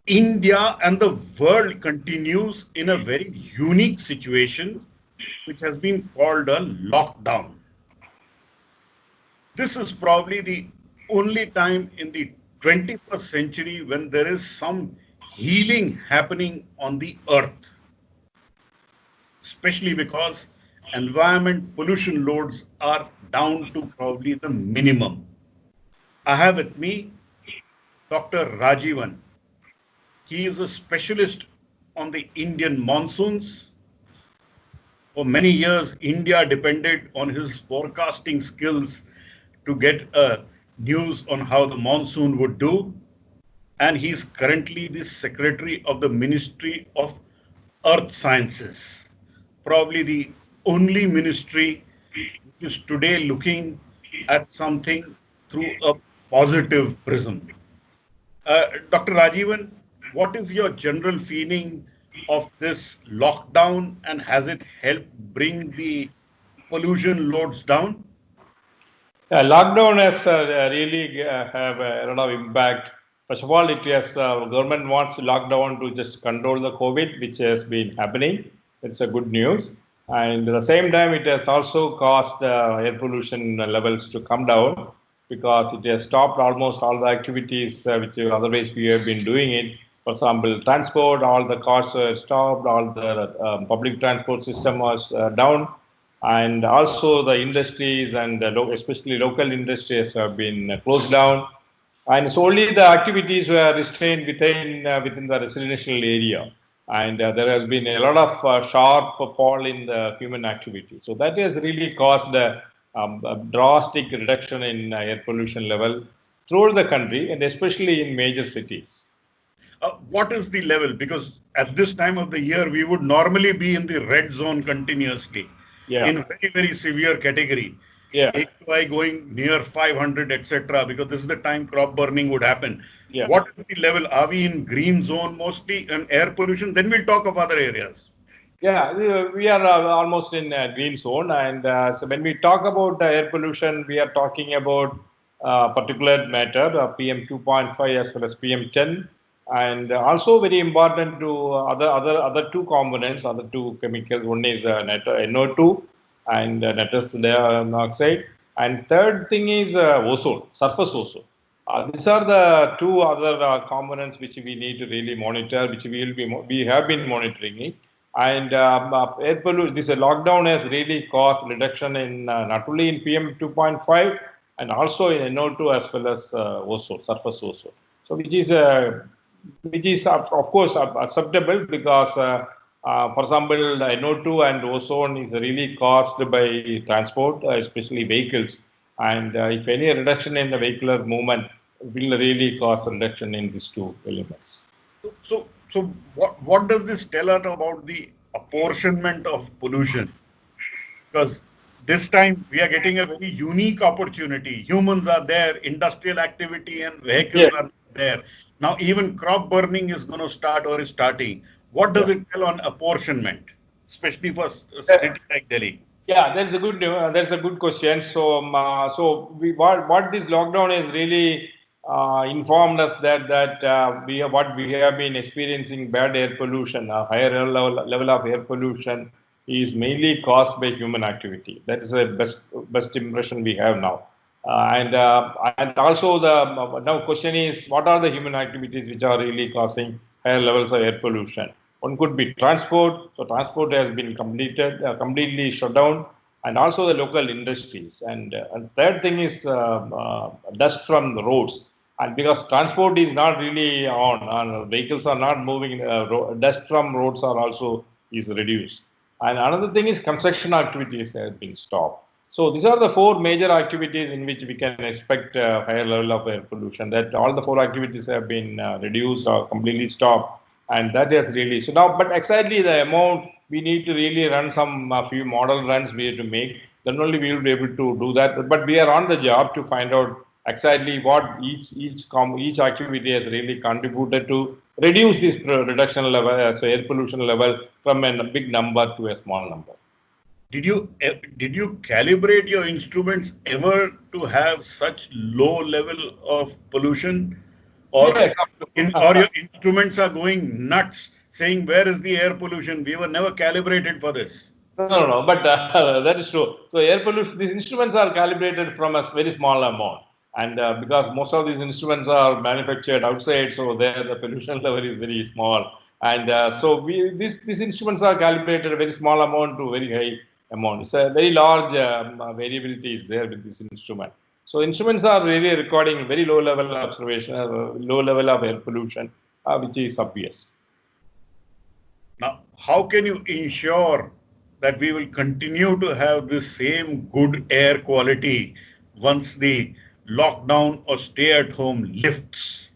India and the world continues in a very unique situation, which has been called a lockdown. This is probably the only time in the 21st century when there is some healing happening on the earth, especially because environment pollution loads are down to probably the minimum. I have with me Dr. Rajeevan. He is a specialist on the Indian monsoons. For many years, India depended on his forecasting skills to get news on how the monsoon would do. And he is currently the secretary of the Ministry of Earth Sciences, probably the only ministry which is today looking at something through a positive prism. Dr. Rajeevan, what is your general feeling of this lockdown and has it helped bring the pollution loads down? Lockdown has really have a lot of impact. First of all, it has government wants lockdown to just control the COVID, which has been happening. It's a good news, and at the same time, it has also caused air pollution levels to come down because it has stopped almost all the activities which otherwise we have been doing it. For example, transport, all the cars were stopped, all the public transport system was down, and also the industries and especially local industries have been closed down, and so only the activities were restrained within the residential area, and there has been a lot of sharp fall in the human activity, so that has really caused a drastic reduction in air pollution level throughout the country and especially in major cities. What is the level? Because at this time of the year, we would normally be in the red zone continuously Yeah, in very, very severe category. yeah, AQI going near 500, etc. Because this is the time crop burning would happen. yeah. What is the level? Are we in green zone mostly and air pollution? Then we'll talk of other areas. Yeah, we are almost in green zone, and so when we talk about air pollution, we are talking about particulate matter, PM 2.5 as well as PM 10, and also very important to other two components, other two chemicals. One is NO2 and nitrous dioxide, and third thing is ozone, surface ozone. These are the two other components which we need to really monitor, which we have been monitoring it. And air pollution, this lockdown has really caused reduction in not only in PM 2.5 and also in NO2 as well as ozone, surface ozone. So which is of course acceptable because, for example, the NO2 and ozone is really caused by transport, especially vehicles. And if any reduction in the vehicular movement will really cause a reduction in these two elements. So what does this tell us about the apportionment of pollution? Because this time we are getting a very unique opportunity. Humans are there, industrial activity and Yeah, vehicles are there. Now even crop burning is going to start or is starting. What does yeah. it tell on apportionment, especially for a Uh, city like Delhi? Yeah, that's a good question. So, what this lockdown has really informed us what we have been experiencing bad air pollution, a higher level of air pollution is mainly caused by human activity. That is the best impression we have now. And also the now question is, what are the human activities which are really causing higher levels of air pollution? One could be transport. So transport has been completely shut down, and also the local industries. And third thing is dust from the roads. And because transport is not really on vehicles are not moving, dust from roads are also is reduced. And another thing is construction activities have been stopped. So these are the four major activities in which we can expect higher level of air pollution. That all the four activities have been reduced or completely stopped, and that is really so now. But exactly the amount we need to really run some few model runs we have to make. Then only we will be able to do that. But we are on the job to find out exactly what each activity has really contributed to reduce this reduction level, so air pollution level from a big number to a small number. Did you calibrate your instruments ever to have such low level of pollution? or Yes. or your instruments are going nuts saying where is the air pollution? We were never calibrated for this. No. But that is true. So air pollution, these instruments are calibrated from a very small amount, and because most of these instruments are manufactured outside, so there the pollution level is very small. And so these instruments are calibrated a very small amount to very high amount. It's a very large variability is there with this instrument. So instruments are really recording very low level observation, low level of air pollution, which is obvious. Now, how can you ensure that we will continue to have the same good air quality once the lockdown or stay at home lifts?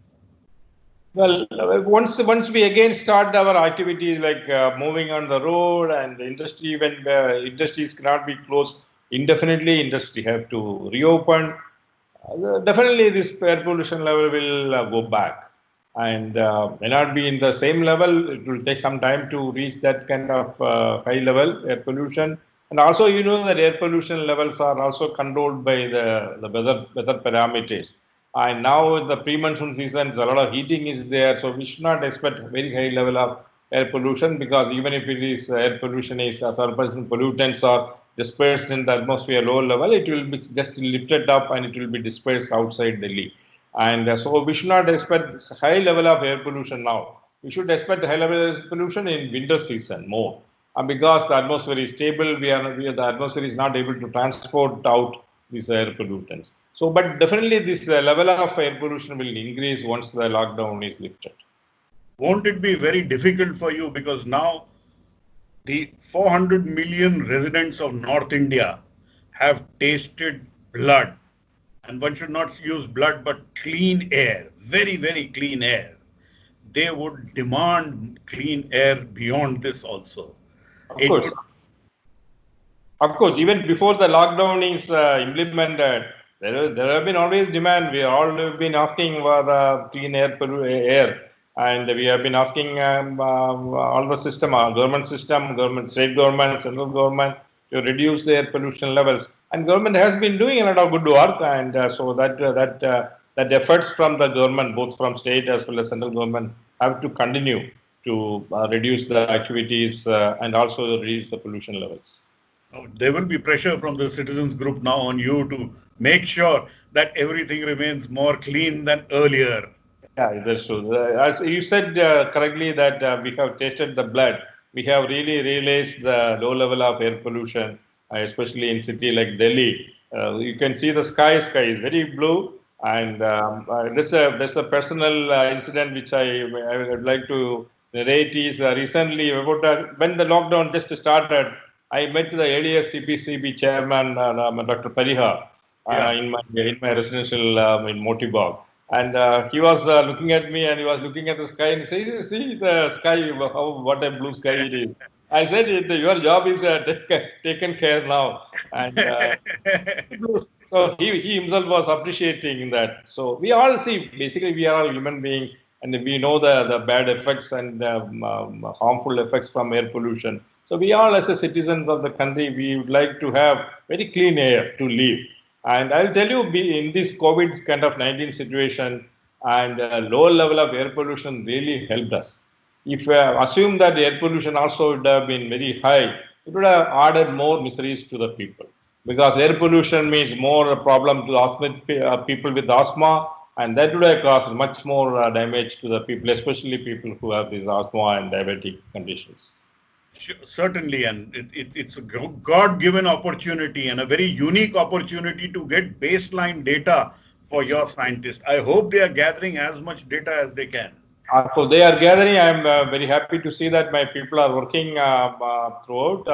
Well, once we again start our activities like moving on the road and the industry, when industries cannot be closed indefinitely, industry have to reopen. Definitely, this air pollution level will go back, and may not be in the same level. It will take some time to reach that kind of high level air pollution. And also, you know that air pollution levels are also controlled by the weather parameters. And now the pre-monsoon seasons, a lot of heating is there, so we should not expect very high level of air pollution, because even if it is air pollution is surplus pollutants are dispersed in the atmosphere low level, it will be just lifted up and it will be dispersed outside Delhi. And so we should not expect high level of air pollution now. We should expect high level of pollution in winter season more. And because the atmosphere is stable, the atmosphere is not able to transport out these air pollutants. So, but definitely this level of air pollution will increase once the lockdown is lifted. Won't it be very difficult for you because now the 400 million residents of North India have tasted blood, and one should not use blood but clean air, very, very clean air. They would demand clean air beyond this also. Of It course. would. Of course, even before the lockdown is implemented, there have been always demand. We all have been asking for clean air, and we have been asking all the system, government system, government, state government, central government to reduce the air pollution levels. And government has been doing a lot of good work, and so that efforts from the government, both from state as well as central government, have to continue to reduce the activities and also reduce the pollution levels. There will be pressure from the citizens group now on you to make sure that everything remains more clean than earlier. Yeah, that's true. As you said correctly, that we have tasted the blood. We have really realized the low level of air pollution, especially in city like Delhi. You can see the sky. Sky is very blue, and there's a personal incident which I would like to narrate. Is recently about when the lockdown just started, I met the earlier CPCB chairman, Dr. Pariha, Yeah. in my residential in Motibag. And he was looking at me and he was looking at the sky and say, see the sky, how, what a blue sky it is. I said, your job is taken care now. And so he himself was appreciating that. So we all see, basically, we are all human beings and we know the bad effects and harmful effects from air pollution. So we all, as a citizens of the country, we would like to have very clean air to live. And I'll tell you, in this COVID kind of 19 situation and lower level of air pollution really helped us. If assume that air pollution also would have been very high, it would have added more miseries to the people. Because air pollution means more problem to people with asthma, and that would have caused much more damage to the people, especially people who have these asthma and diabetic conditions. Certainly, and it's a God-given opportunity and a very unique opportunity to get baseline data for your scientists. I hope they are gathering as much data as they can. So they are gathering. I am very happy to see that my people are working throughout,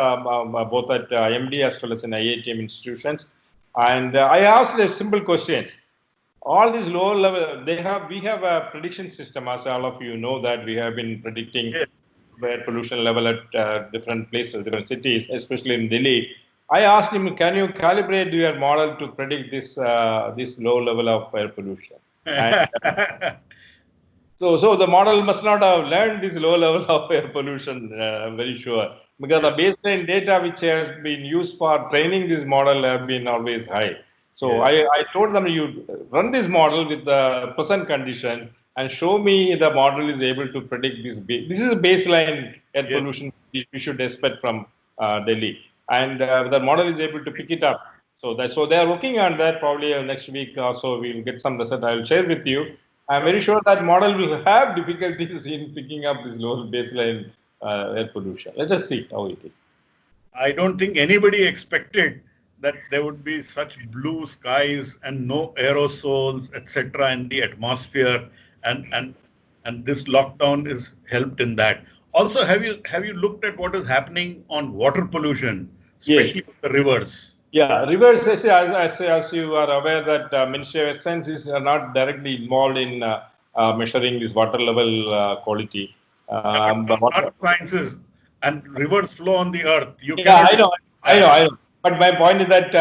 both at IMD as well as in IITM institutions. And I asked simple questions. All these lower level, we have a prediction system, as all of you know that we have been predicting Yes. air pollution level at different places, different cities, especially in Delhi. I asked him, can you calibrate your model to predict this low level of air pollution? And so the model must not have learned this low level of air pollution, I'm very sure, because the Yes. baseline data which has been used for training this model have been always high. So Yes. I told them, you run this model with the present conditions, and show me the model is able to predict this. This is a baseline air Yes. pollution we should expect from Delhi, and the model is able to pick it up. So they are working on that. Probably next week or so we will get some result. I will share with you. I'm Sure. very sure that model will have difficulties in picking up this low baseline air pollution. Let us see how it is. I don't think anybody expected that there would be such blue skies and no aerosols, etc., in the atmosphere, and and and this lockdown is helped in that. Also, have you looked at what is happening on water pollution, Yes. especially the rivers? Yeah, rivers, as you are aware that Ministry of Science is not directly involved in measuring this water level quality. Yeah, but But what, earth sciences and rivers flow on the earth. You yeah, cannot I know, I know, that. I know. But my point is that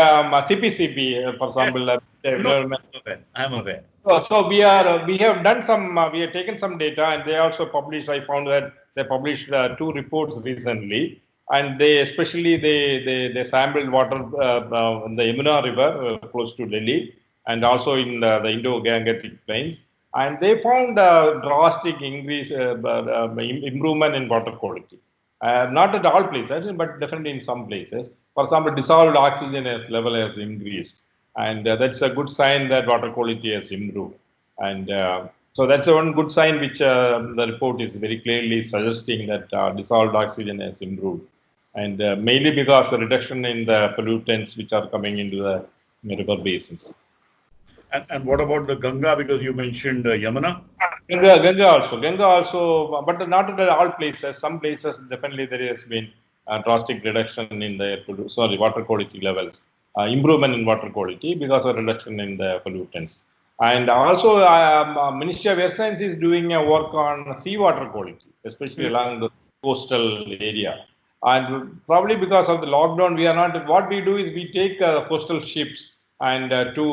CPCP, for Yes, example, no, environment. I'm aware. I'm aware. So we have done some, we have taken some data, and they also published. I found that they published two reports recently, and they especially they sampled water in the Yamuna River close to Delhi, and also in the Indo-Gangetic plains, and they found a drastic increase, improvement in water quality. Not at all places, but definitely in some places. For example, dissolved oxygen as level has increased, and that's a good sign that water quality has improved. And so that's one good sign which the report is very clearly suggesting that dissolved oxygen has improved, and mainly because the reduction in the pollutants which are coming into the river basins. And what about the Ganga? Because you mentioned Yamuna. Ganga also, but not at all places. Some places definitely there has been a drastic reduction in the water quality levels, improvement in water quality because of reduction in the pollutants. And also, Ministry of Air Science is doing a work on seawater quality, especially Mm. along the coastal area. And probably because of the lockdown, we are not. What we do is we take coastal ships and to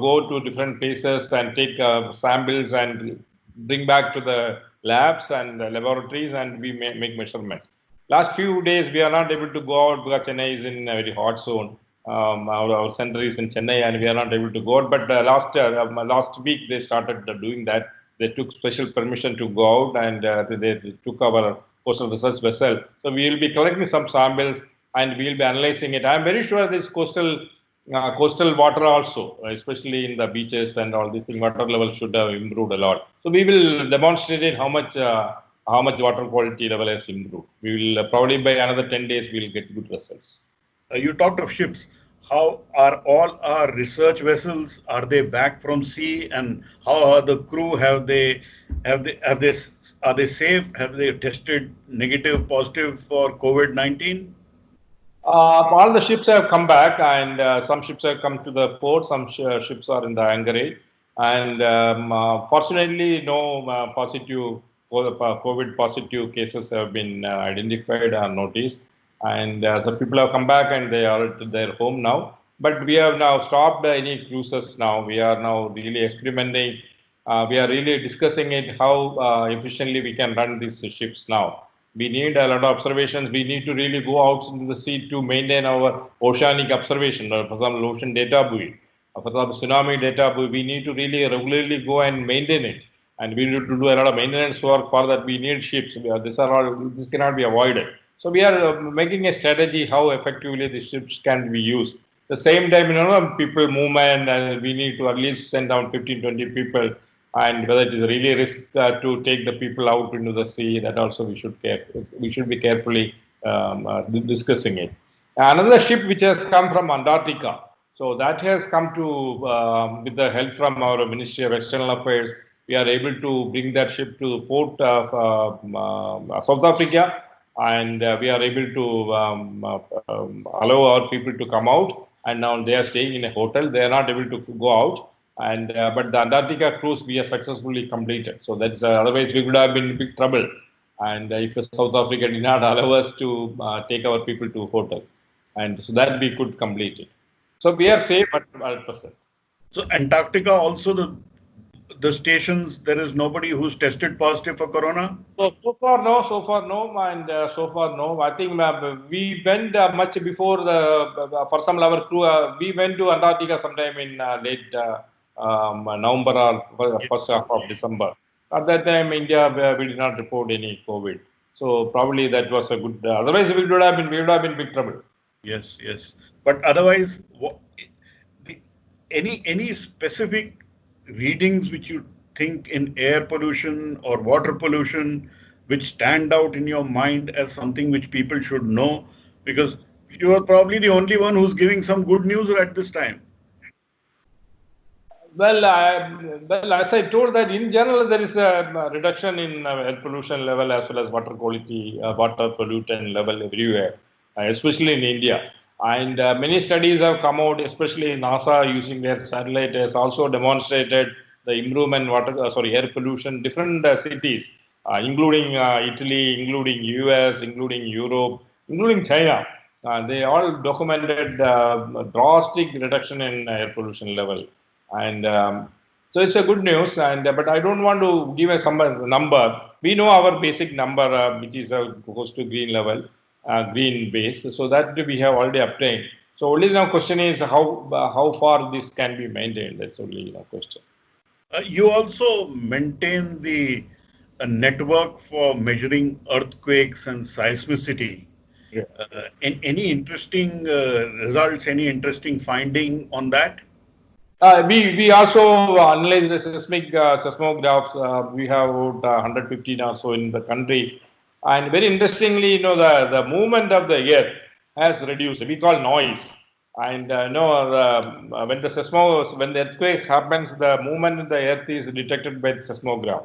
go to different places and take samples and bring back to the labs and the laboratories, and we make measurements. Last few days we are not able to go out because Chennai is in a very hot zone. Our center is in Chennai, and we are not able to go out. But last week they started doing that. They took special permission to go out, and they took our coastal research vessel. So we will be collecting some samples, and we will be analyzing it. I am very sure this coastal water also, especially in the beaches and all these things, water level should have improved a lot. So we will demonstrate it how much water quality level has improved. We will probably by another 10 days we will get good results. You talked of ships. How are all our research vessels? Are they back from sea? And how are the crew? Have they are they safe? Have they tested negative, positive for COVID-19? All the ships have come back, and some ships have come to the port. Some ships are in the anchorage, and fortunately, no positive COVID positive cases have been identified or noticed. And the people have come back, and they are at their home now. But we have now stopped any cruises. Now we are now really experimenting. We are really discussing it how efficiently we can run these ships now. We need a lot of observations. We need to really go out into the sea to maintain our oceanic observation. For example, ocean data buoy, for example, tsunami data buoy. We need to really regularly go and maintain it, and we need to do a lot of maintenance work. For that, we need ships. This cannot be avoided. So we are making a strategy how effectively the ships can be used. The same time, people movement, and we need to at least send down 15, 20 people, and whether it is really risk to take the people out into the sea, that also we should be carefully discussing it. Another ship which has come from Antarctica, so that has come to with the help from our Ministry of External Affairs, we are able to bring that ship to the port of South Africa, and we are able to allow our people to come out, and now they are staying in a hotel. They are not able to go out, and but the Antarctica cruise we have successfully completed. So that's otherwise we would have been in big trouble, and if South Africa did not allow us to take our people to hotel, and so that we could complete it. So we So, are safe at 100%. so Antarctica also the stations, there is nobody who's tested positive for corona. So far no, and so far no. I think we went much before the for some of our crew. We went to Antarctica sometime in late November or first half of December. At that time, India we did not report any COVID. So probably that was a good. Otherwise, we would have been big trouble. Yes, yes. But otherwise, the, any specific readings which you think in air pollution or water pollution which stand out in your mind as something which people should know? Because you are probably the only one who's giving some good news at this time. Well, as I told that in general there is a reduction in air pollution level as well as water quality, water pollutant level everywhere, especially in India. And many studies have come out, especially NASA using their satellite has also demonstrated the improvement air pollution different cities, including Italy, including US, including Europe, including China. They all documented drastic reduction in air pollution level and so it's a good news and but I don't want to give a some number. We know our basic number which is close to green level, green base, so that we have already obtained. So only now question is how far this can be maintained. That's only question. You also maintain the network for measuring earthquakes and seismicity. Yeah. Any interesting results, any interesting finding on that? We also analyze the seismographs. We have about 115 or so in the country, and very interestingly, the movement of the earth has reduced. We call noise, and when the earthquake happens, the movement in the earth is detected by the seismograph.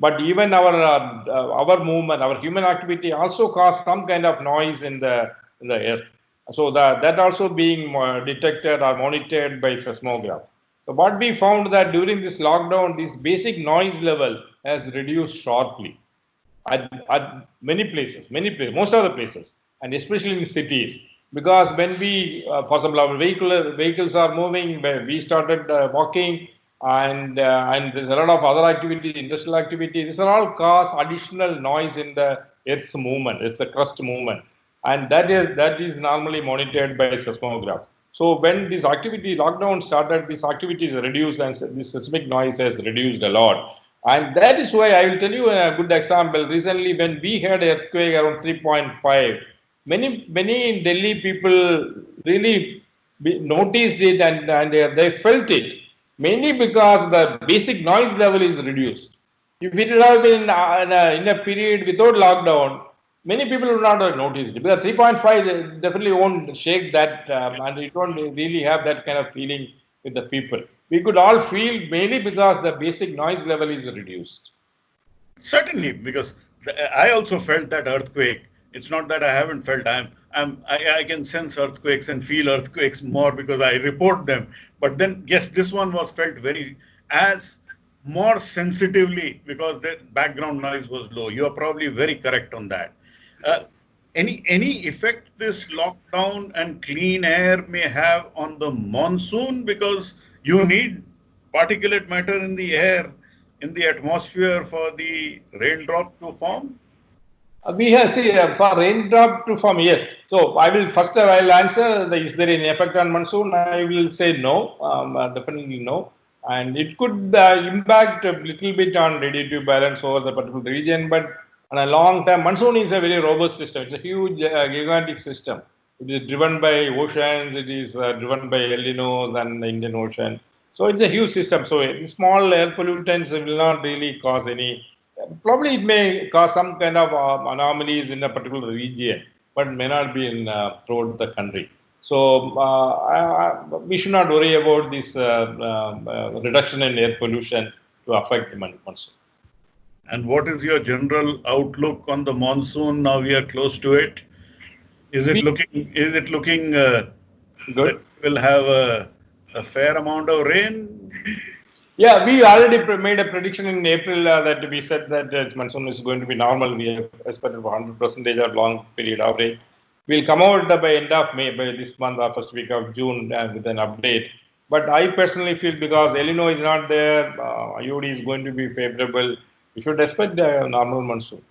But even our movement, our human activity also cause some kind of noise in the earth. So that also being detected or monitored by seismograph. So what we found that during this lockdown, this basic noise level has reduced sharply at many places, most of the places, and especially in cities. Because when we, for example, our vehicles are moving, we started walking, and there's a lot of other activities, industrial activity. These are all cause additional noise in the Earth's movement. It's the crust movement, and that is normally monitored by seismograph. So when this activity lockdown started, this activity is reduced, and this seismic noise has reduced a lot. And that is why I will tell you a good example. Recently, when we had earthquake around 3.5, many in Delhi people really noticed it and they felt it. Mainly because the basic noise level is reduced. If it would have been in a period without lockdown, many people would not have noticed it. Because 3.5 definitely won't shake that and it won't really have that kind of feeling with the people. We could all feel mainly because the basic noise level is reduced. Certainly, because I also felt that earthquake. It's not that I haven't felt. I can sense earthquakes and feel earthquakes more because I report them. But then, yes, this one was felt very as more sensitively because the background noise was low. You are probably very correct on that. Uh, any effect this lockdown and clean air may have on the monsoon because you need particulate matter in the air, in the atmosphere for the raindrop to form? We have see for raindrop to form. Yes. So I will answer the, is there any effect on monsoon? I will say no, definitely no, and it could impact a little bit on radiative balance over the particular region, but on a long term, monsoon is a very robust system. It's a huge, gigantic system. It is driven by oceans. It is driven by El Ninos and the Indian Ocean. So it's a huge system. So small air pollutants will not really cause any. Probably it may cause some kind of anomalies in a particular region, but may not be in throughout the country. So we should not worry about this reduction in air pollution to affect the monsoon. And what is your general outlook on the monsoon? Now we are close to it. We Is it looking that good. we will have a fair amount of rain? Yeah, we already made a prediction in April that we said that monsoon is going to be normal. We have expected 100% or long period average. We'll come out by end of May, by this month or first week of June with an update. But I personally feel because El Nino is not there, IOD is going to be favorable. We should expect a normal monsoon.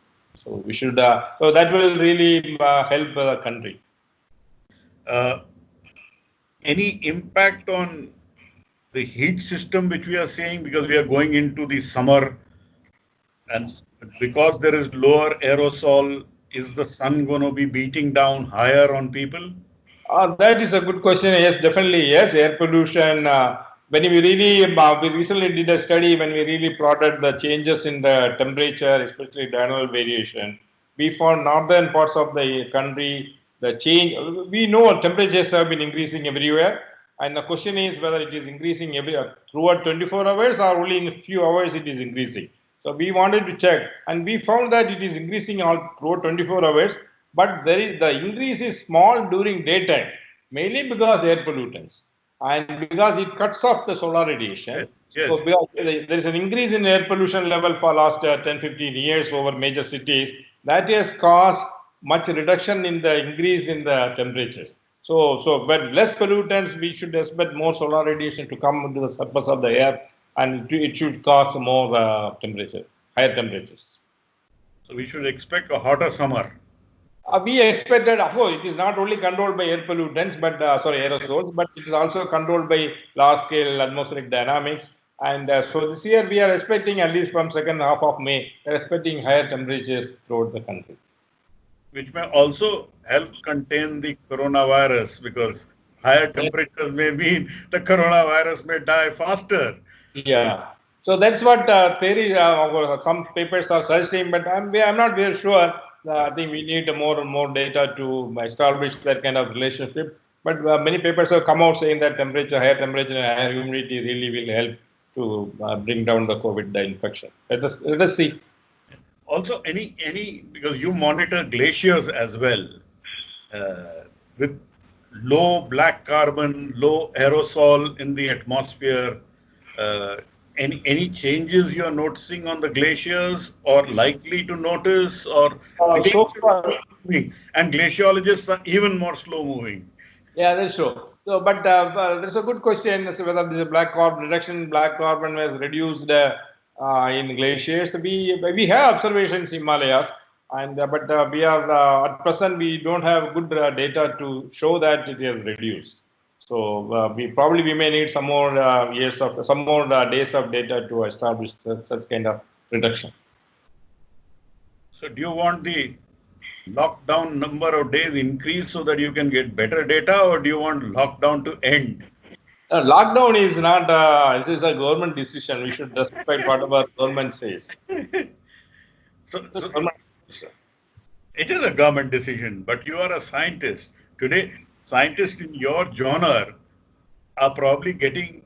So we should. So that will really help the country. Uh, any impact on the heat system which we are seeing because we are going into the summer? And because there is lower aerosol, is the sun going to be beating down higher on people? That is a good question. Yes, definitely. Yes, air pollution. When we really, we recently did a study when we really plotted the changes in the temperature, especially diurnal variation. We found northern parts of the country, the change. We know temperatures have been increasing everywhere, and the question is whether it is increasing throughout 24 hours or only in a few hours it is increasing. So we wanted to check, and we found that it is increasing all throughout 24 hours, but the increase is small during daytime, mainly because air pollutants and because it cuts off the solar radiation. Yes, So yes. there is an increase in air pollution level for last 10, 15 years over major cities that has caused much reduction in the increase in the temperatures. So when less pollutants, we should expect more solar radiation to come to the surface of the air, and it should cause more temperature, higher temperatures. So we should expect a hotter summer. We expected, of course, it is not only controlled by air pollutants, but sorry, aerosols, but it is also controlled by large scale atmospheric dynamics. And so this year we are expecting, at least from second half of May, we are expecting higher temperatures throughout the country. Which may also help contain the coronavirus, because higher temperatures may mean the coronavirus may die faster. Yeah. So that's what theory, some papers are suggesting, but I'm not very sure. I think we need more and more data to establish that kind of relationship. But many papers have come out saying that higher temperature and higher humidity really will help to bring down the COVID infection. Let us see. Also, any because you monitor glaciers as well, with low black carbon, low aerosol in the atmosphere. Uh, any changes you are noticing on the glaciers, or likely to notice, or So glaciers far, are slow moving, and glaciologists are even more slow moving. yeah, that's true. So, but there's a good question as to whether this black carbon reduction, black carbon was reduced in glaciers. We have observations in Himalayas, and but we are at present we don't have good data to show that it has reduced. So we may need some more years of some more days of data to establish such kind of reduction. So, do you want the lockdown number of days increase so that you can get better data, or do you want lockdown to end? Lockdown is not. This is a government decision. We should respect whatever government says. So Government. it is a government decision, but you are a scientist. Today, scientists in your genre are probably getting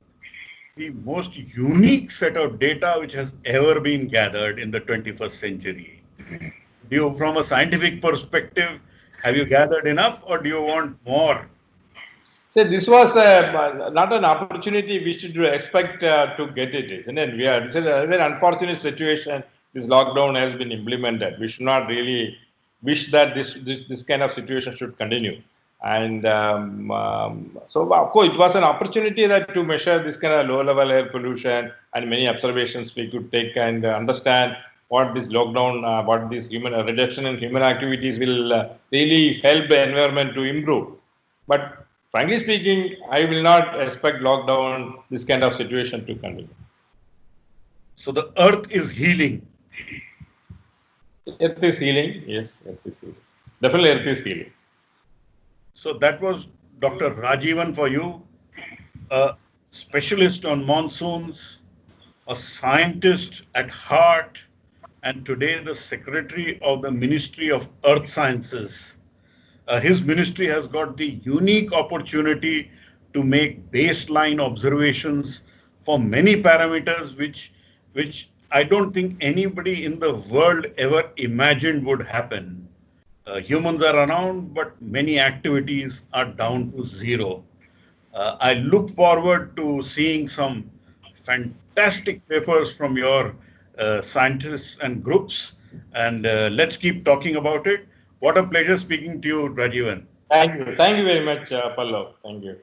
the most unique set of data which has ever been gathered in the 21st century. Do you, from a scientific perspective, have you gathered enough, or do you want more? So this was not an opportunity we should expect to get it, isn't it? This is a very unfortunate situation. This lockdown has been implemented. We should not really wish that this kind of situation should continue. And so, of course, it was an opportunity that to measure this kind of low-level air pollution and many observations we could take and understand what this lockdown, what this human reduction in human activities will really help the environment to improve. But frankly speaking, I will not expect lockdown, this kind of situation to continue. So the earth is healing. Earth is healing. Yes, earth is healing. Definitely, earth is healing. So that was Dr. Rajeevan for you, a specialist on monsoons, a scientist at heart, and today the secretary of the Ministry of Earth Sciences. His ministry has got the unique opportunity to make baseline observations for many parameters which I don't think anybody in the world ever imagined would happen. Humans are around, but many activities are down to zero. I look forward to seeing some fantastic papers from your scientists and groups, and let's keep talking about it. What a pleasure speaking to you, Rajivan. Thank you. Thank you very much, Pallav. Thank you.